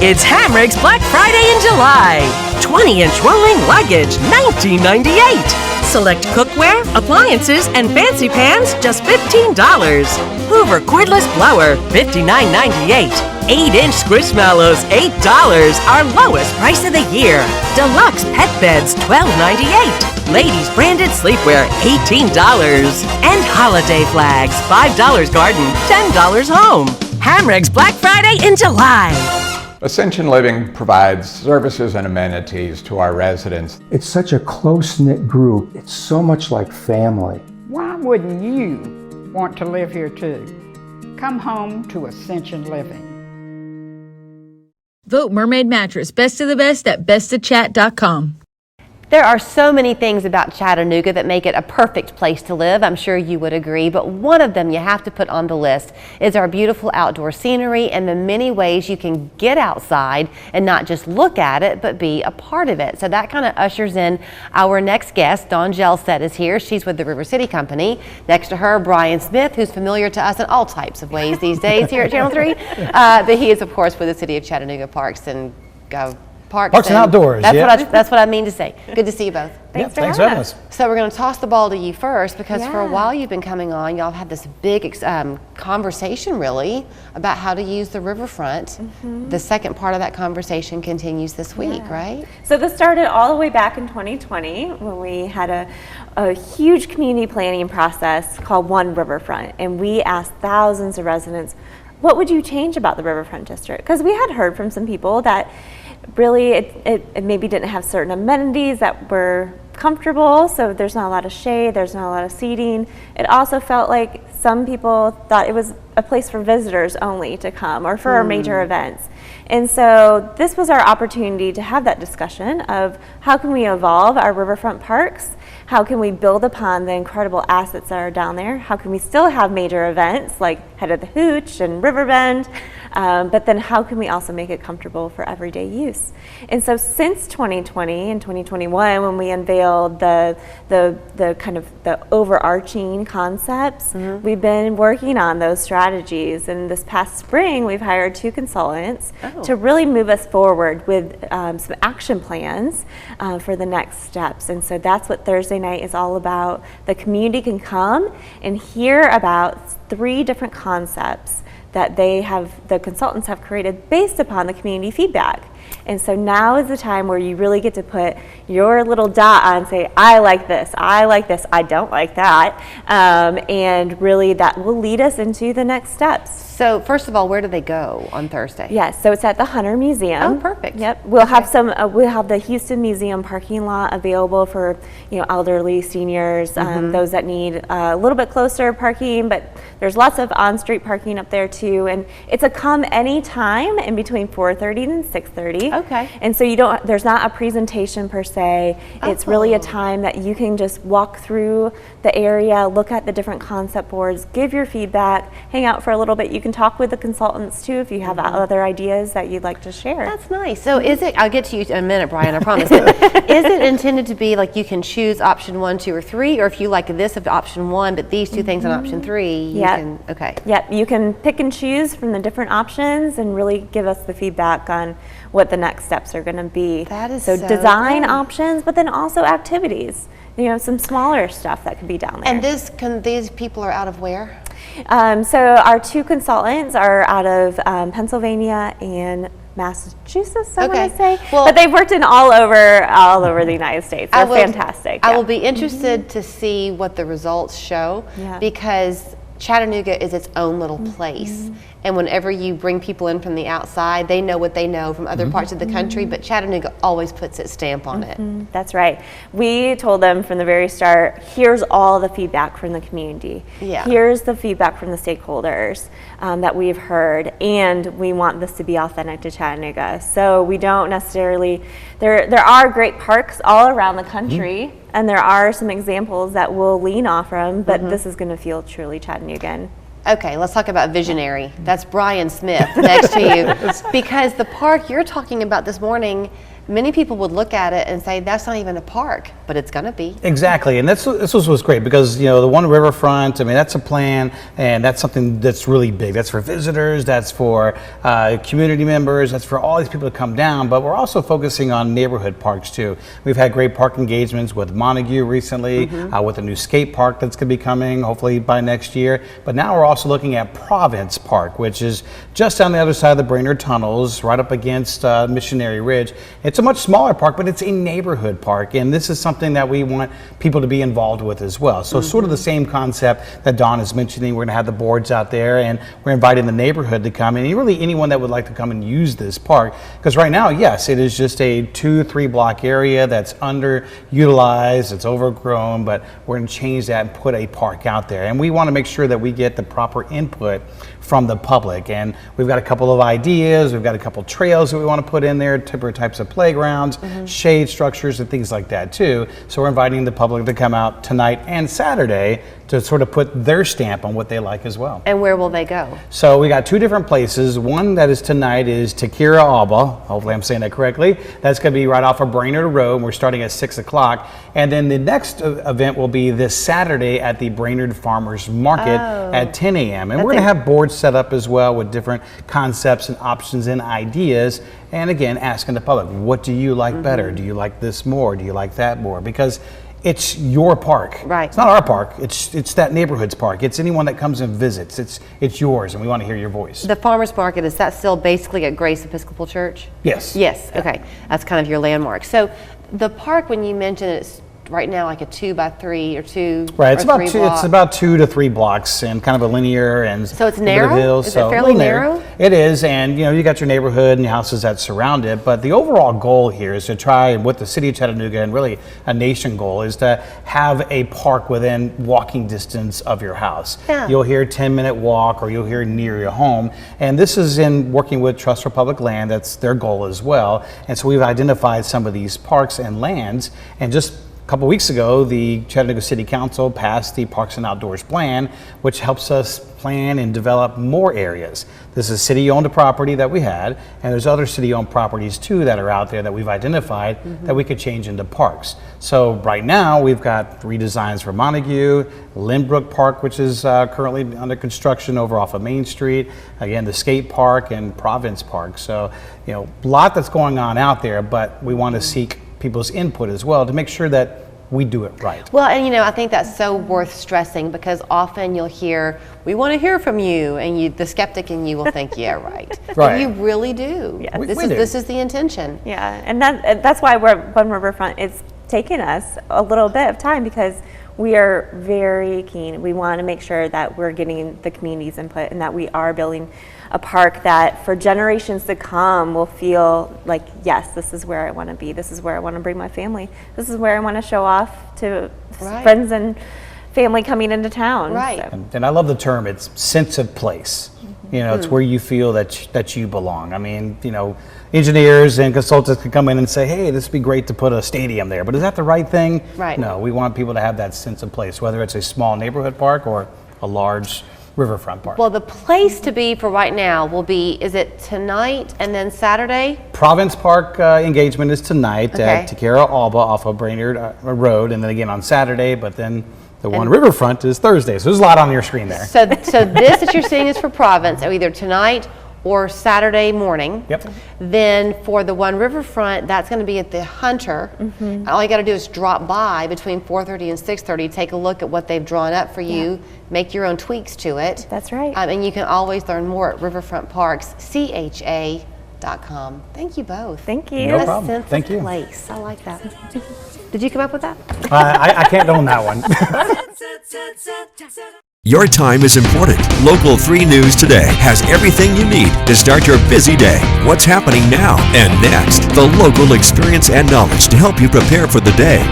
It's Hamrick's Black Friday in July. 20-inch rolling luggage, $19.98. Select cookware, appliances, and fancy pans, just $15. Hoover cordless blower, $59.98. 8-inch Squishmallows, $8. Our lowest price of the year. Deluxe pet beds, $12.98. Ladies branded sleepwear, $18. And holiday flags, $5 garden, $10 home. Hamrick's Black Friday in July. Ascension Living provides services and amenities to our residents. It's such a close-knit group. It's so much like family. Why wouldn't you want to live here too? Come home to Ascension Living. Vote Mermaid Mattress Best of the Best at bestofchat.com. There are so many things about Chattanooga that make it a perfect place to live. I'm sure you would agree, but one of them you have to put on the list is our beautiful outdoor scenery and the many ways you can get outside and not just look at it, but be a part of it. So that kind of ushers in our next guest. Dawn Gelset is here. She's with the River City Company. Next to her, Brian Smith, who's familiar to us in all types of ways these days here at Channel 3. But he is, of course, with the City of Chattanooga Parks and Parks and Outdoors. That's what I mean to say. Good to see you both. Thanks for having us. So we're going to toss the ball to you first because for a while you've been coming on. Y'all had this big conversation really about how to use the riverfront. The second part of that conversation continues this week, right? So this started all the way back in 2020 when we had a huge community planning process called One Riverfront, and we asked thousands of residents, what would you change about the Riverfront District? Because we had heard from some people that really it maybe didn't have certain amenities that were comfortable, so there's not a lot of shade, there's not a lot of seating. It also felt like some people thought it was a place for visitors only to come or for our major events. And so this was our opportunity to have that discussion of how can we evolve our riverfront parks, how can we build upon the incredible assets that are down there, how can we still have major events like Head of the Hooch and Riverbend, but then how can we also make it comfortable for everyday use? And so since 2020 and 2021, when we unveiled the kind of the overarching concepts, we've been working on those strategies. And this past spring, we've hired 2 consultants to really move us forward with some action plans for the next steps. And so that's what Thursday night is all about. The community can come and hear about 3 different concepts that the consultants have created based upon the community feedback. And so now is the time where you really get to put your little dot on and say, I like this, I don't like that. And really that will lead us into the next steps. So first of all, where do they go on Thursday? Yes, so it's at the Hunter Museum. Oh, perfect. Yep, we'll have we'll have the Houston Museum parking lot available for elderly, seniors, those that need a little bit closer parking, but there's lots of on-street parking up there too. And it's a come any time in between 4:30 and 6:30. Okay. And so there's not a presentation per se. It's really a time that you can just walk through the area, look at the different concept boards, give your feedback, hang out for a little bit. You can talk with the consultants too if you have other ideas that you'd like to share. That's nice. So I'll get to you in a minute, Brian, I promise. But is it intended to be like you can choose option 1, 2, or 3, or if you like this of option 1, but these 2 things on option 3, you can, okay. Yep, you can pick and choose from the different options and really give us the feedback on what the next steps are going to be. That is so design options, but then also activities. Some smaller stuff that could be down there. And these people are out of where? So our 2 consultants are out of Pennsylvania and Massachusetts, I want to say. Well, but they've worked in all over the United States. They're fantastic. I will be interested to see what the results show because Chattanooga is its own little place. And whenever you bring people in from the outside, they know what they know from other parts of the country, but Chattanooga always puts its stamp on it. That's right. We told them from the very start, here's all the feedback from the community. Here's the feedback from the stakeholders that we've heard, and we want this to be authentic to Chattanooga. So we don't necessarily, there are great parks all around the country, and there are some examples that we'll lean off from, but this is going to feel truly Chattanoogan. Okay, let's talk about visionary. That's Brian Smith next to you. Because the park you're talking about this morning, many people would look at it and say, that's not even a park, but it's going to be. Exactly, and this was what's great because the One Riverfront. I mean, that's a plan, and that's something that's really big. That's for visitors. That's for community members. That's for all these people to come down. But we're also focusing on neighborhood parks too. We've had great park engagements with Montague recently, with a new skate park that's going to be coming hopefully by next year. But now we're also looking at Province Park, which is just on the other side of the Brainerd Tunnels, right up against Missionary Ridge. It's a much smaller park, but it's a neighborhood park, and this is something that we want people to be involved with as well. So sort of the same concept that Dawn is mentioning. We're going to have the boards out there, and we're inviting the neighborhood to come, and really anyone that would like to come and use this park. Because right now, yes, it is just a 2-3 block area that's underutilized, it's overgrown, but we're going to change that and put a park out there. And we want to make sure that we get the proper input from the public. And we've got a couple of ideas, we've got a couple trails that we want to put in there, different types of playgrounds, shade structures, and things like that too. So we're inviting the public to come out tonight and Saturday to sort of put their stamp on what they like as well. And where will they go? So we got 2 different places. One that is tonight is Takira Alba. Hopefully I'm saying that correctly. That's going to be right off of Brainerd Road. We're starting at 6 o'clock. And then the next event will be this Saturday at the Brainerd Farmers Market at 10 a.m. And we're going to have boards set up as well with different concepts and options and ideas. And again, asking the public, what do you like better? Do you like this more? Do you like that more? Because it's your park. Right. It's not our park. It's that neighborhood's park. It's anyone that comes and visits. It's yours, and we want to hear your voice. The farmers market, is that still basically at Grace Episcopal Church? Yes. Yes. Okay. That's kind of your landmark. So the park, when you mentioned it's right now like a 2x3 or 2 Right. It's or about 3 two. block. It's about 2 to 3 blocks and kind of a linear and. So it's a bit of narrow? hills, Is it so fairly a little narrow? It is, and you got your neighborhood and your houses that surround it. But the overall goal here is to try, with the city of Chattanooga and really a nation goal, is to have a park within walking distance of your house. Yeah. You'll hear 10-minute walk, or you'll hear near your home. And this is in working with Trust for Public Land. That's their goal as well. And so we've identified some of these parks and lands, and just a couple weeks ago, the Chattanooga City Council passed the Parks and Outdoors Plan, which helps us plan and develop more areas. This is city-owned property that we had, and there's other city-owned properties too that are out there that we've identified that we could change into parks. So right now, we've got redesigns for Montague, Lynbrook Park, which is currently under construction over off of Main Street, again, the skate park and Province Park. So, a lot that's going on out there, but we want to seek people's input as well to make sure that we do it right. Well, and I think that's so worth stressing, because often you'll hear, we want to hear from you, and the skeptic in you will think, yeah, right. Right. And you really do. Yeah. This is the intention. Yeah, and that's why One Riverfront is taking us a little bit of time, because we are very keen. We want to make sure that we're getting the community's input and that we are building a park that for generations to come will feel like, yes, this is where I want to be. This is where I want to bring my family. This is where I want to show off to friends and family coming into town. Right. So. And I love the term, it's sense of place. It's where you feel that you belong. I mean, engineers and consultants can come in and say, hey, this would be great to put a stadium there, but is that the right thing? Right. No, we want people to have that sense of place, whether it's a small neighborhood park or a large riverfront park. Well, the place to be for right now will be, is it tonight and then Saturday? Province Park engagement is tonight at Okay. Takira Alba off of Brainerd Road, and then again on Saturday, but then the One Riverfront is Thursday. So there's a lot on your screen there. So this that you're seeing is for Province, either tonight or Saturday morning. Yep. Then for the One Riverfront, that's going to be at the Hunter. And all you got to do is drop by between 4:30 and 6:30, take a look at what they've drawn up for you, make your own tweaks to it. That's right. And you can always learn more at riverfrontparkscha.com. Thank you both. Thank you. No A problem. sense Thank of you. place. I like that. Did you come up with that? I can't own that one. Your time is important. Local 3 News Today has everything you need to start your busy day. What's happening now and next? The local experience and knowledge to help you prepare for the day.